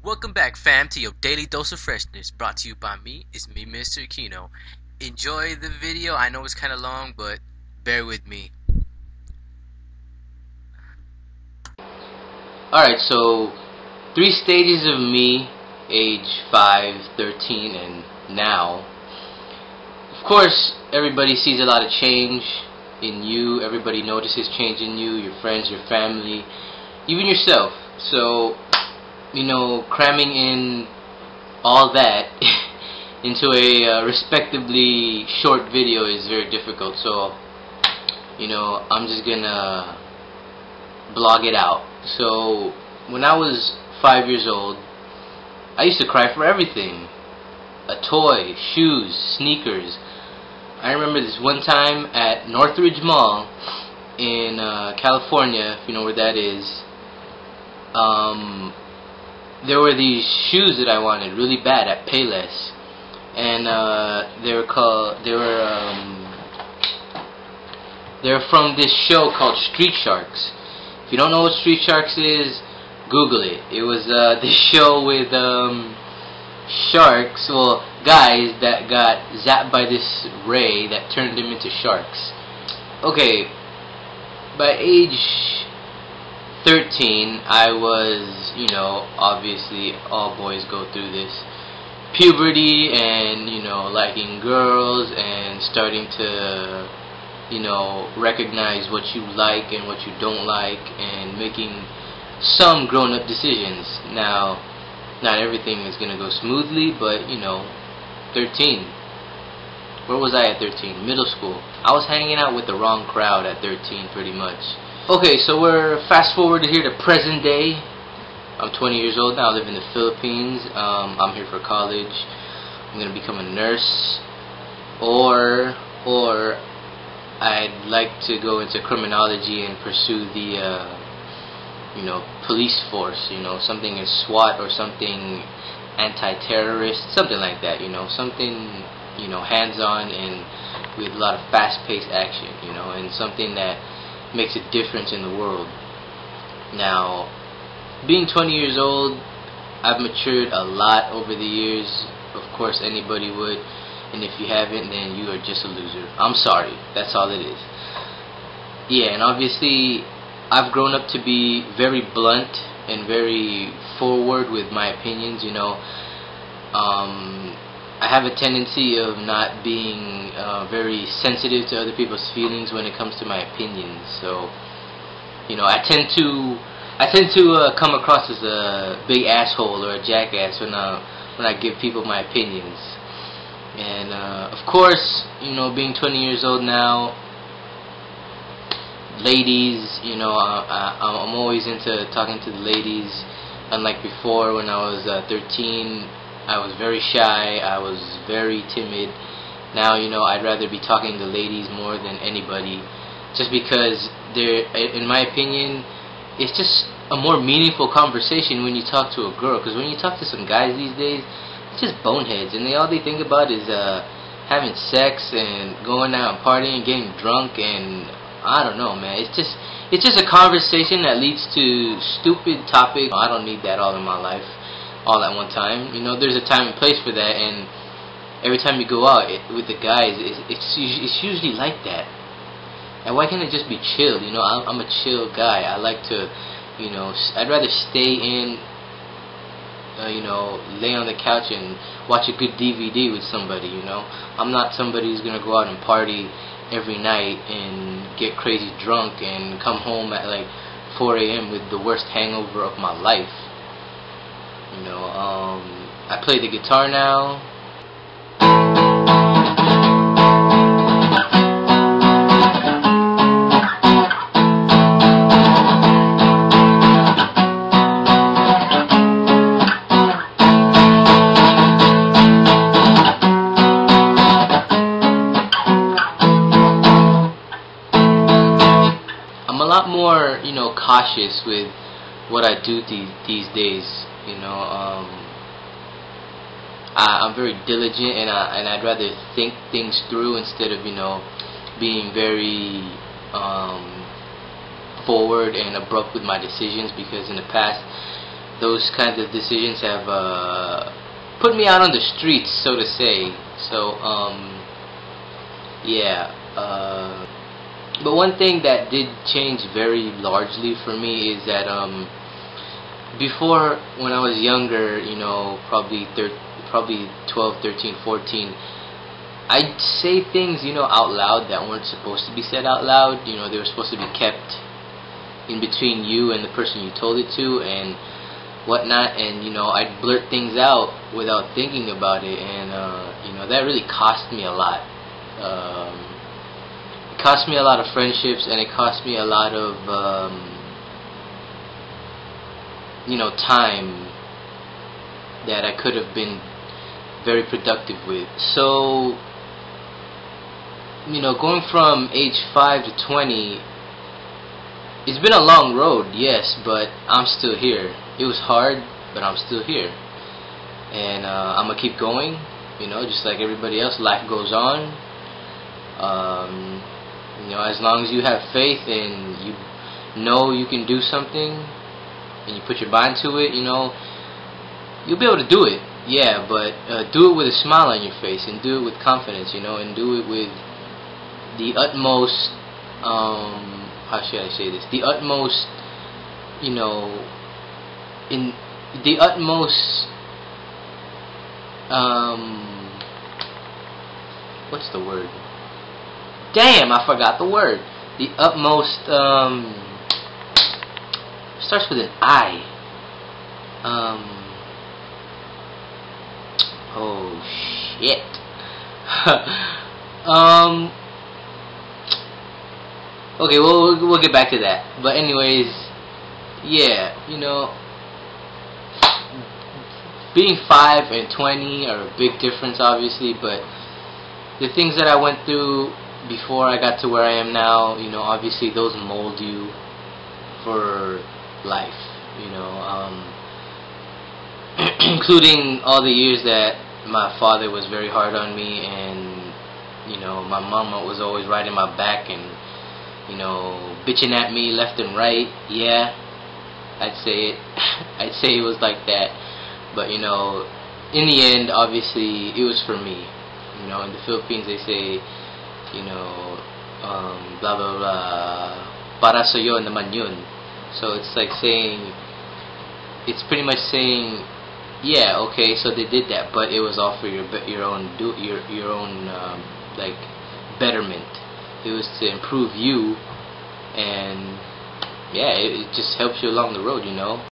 Welcome back, fam, to your daily dose of freshness, brought to you by me. It's me, Mr. Aquino. Enjoy the video. I know it's kind of long, but bear with me. Alright, so 3 stages of me, age 5, 13, and now. Of course, everybody sees a lot of change in you. Everybody notices change in you, your friends, your family, even yourself. So, cramming in all that into a respectively short video is very difficult. So, I'm just gonna blog it out. So, when I was 5 years old, I used to cry for everything. A toy, shoes, sneakers. I remember this one time at Northridge Mall in California, if you know where that is. There were these shoes that I wanted really bad at Payless, and they were from this show called Street Sharks. If you don't know what Street Sharks is, Google it. It was this show with sharks, well, guys that got zapped by this ray that turned them into sharks. Okay, by age 13, I was, obviously all boys go through this, puberty and, liking girls and starting to, recognize what you like and what you don't like and making some grown-up decisions. Now, not everything is going to go smoothly, but, 13. Where was I at 13? Middle school. I was hanging out with the wrong crowd at 13, pretty much. Okay, so we're fast forwarded here to present day. I'm 20 years old now. I live in the Philippines. I'm here for college. I'm going to become a nurse. Or I'd like to go into criminology and pursue the, police force. Something in SWAT or something anti-terrorist, something like that. Something, hands-on and with a lot of fast-paced action. And something that makes a difference in the world. Now, being 20 years old, I've matured a lot over the years. Of course, anybody would. And if you haven't, then you are just a loser. I'm sorry. That's all it is. Yeah, and obviously, I've grown up to be very blunt and very forward with my opinions. I have a tendency of not being very sensitive to other people's feelings when it comes to my opinions. So, I tend to come across as a big asshole or a jackass when I give people my opinions. And of course, being 20 years old now, ladies, I'm always into talking to the ladies. Unlike before, when I was 13, I was very shy, I was very timid. Now, I'd rather be talking to ladies more than anybody, just because in my opinion, it's just a more meaningful conversation when you talk to a girl. Because when you talk to some guys these days, it's just boneheads, and all they think about is having sex and going out and partying and getting drunk, and I don't know, man. It's just a conversation that leads to stupid topics. I don't need that all in my life, all at one time. There's a time and place for that, and every time you go out with the guys, it's usually like that. And why can't it just be chill? I'm a chill guy. I like to, I'd rather stay in, lay on the couch and watch a good DVD with somebody. I'm not somebody who's gonna go out and party every night and get crazy drunk and come home at like 4 a.m. with the worst hangover of my life. I play the guitar now. I'm a lot more, cautious with what I do these days. I'm very diligent, and I'd rather think things through instead of being very forward and abrupt with my decisions. Because in the past, those kinds of decisions have put me out on the streets, so to say. So yeah. But one thing that did change very largely for me is that before, when I was younger, you know, probably 12, 13, 14, I'd say things, you know, out loud that weren't supposed to be said out loud. You know, they were supposed to be kept in between you and the person you told it to and whatnot. And, you know, I'd blurt things out without thinking about it. And, you know, that really cost me a lot. It cost me a lot of friendships, and it cost me a lot of, you know, time that I could have been very productive with. So, you know, going from age 5 to 20, it's been a long road, yes, but I'm still here. It was hard, but I'm still here. And I'm going to keep going, you know, just like everybody else. Life goes on. You know, as long as you have faith and you know you can do something and you put your mind to it, you know, you'll be able to do it. Yeah, but do it with a smile on your face, and do it with confidence, you know, and do it with the utmost, how should I say this? The utmost, you know, in the utmost, what's the word? Damn, I forgot the word. The utmost, starts with an I. Oh shit. Okay, we'll get back to that. But anyways, yeah, you know, being 5 and 20 are a big difference, obviously. But the things that I went through before I got to where I am now, you know, obviously those mold you for life. You know, including all the years that my father was very hard on me, and, you know, my mama was always riding my back and, you know, bitching at me left and right. Yeah, I'd say it. I'd say it was like that. But, you know, in the end, obviously, it was for me. You know, in the Philippines they say, you know, blah blah blah, para sa'yo naman yun. So it's like saying, it's pretty much saying, yeah, okay, so they did that, but it was all for your own like betterment. It was to improve you, and yeah, it just helps you along the road, you know.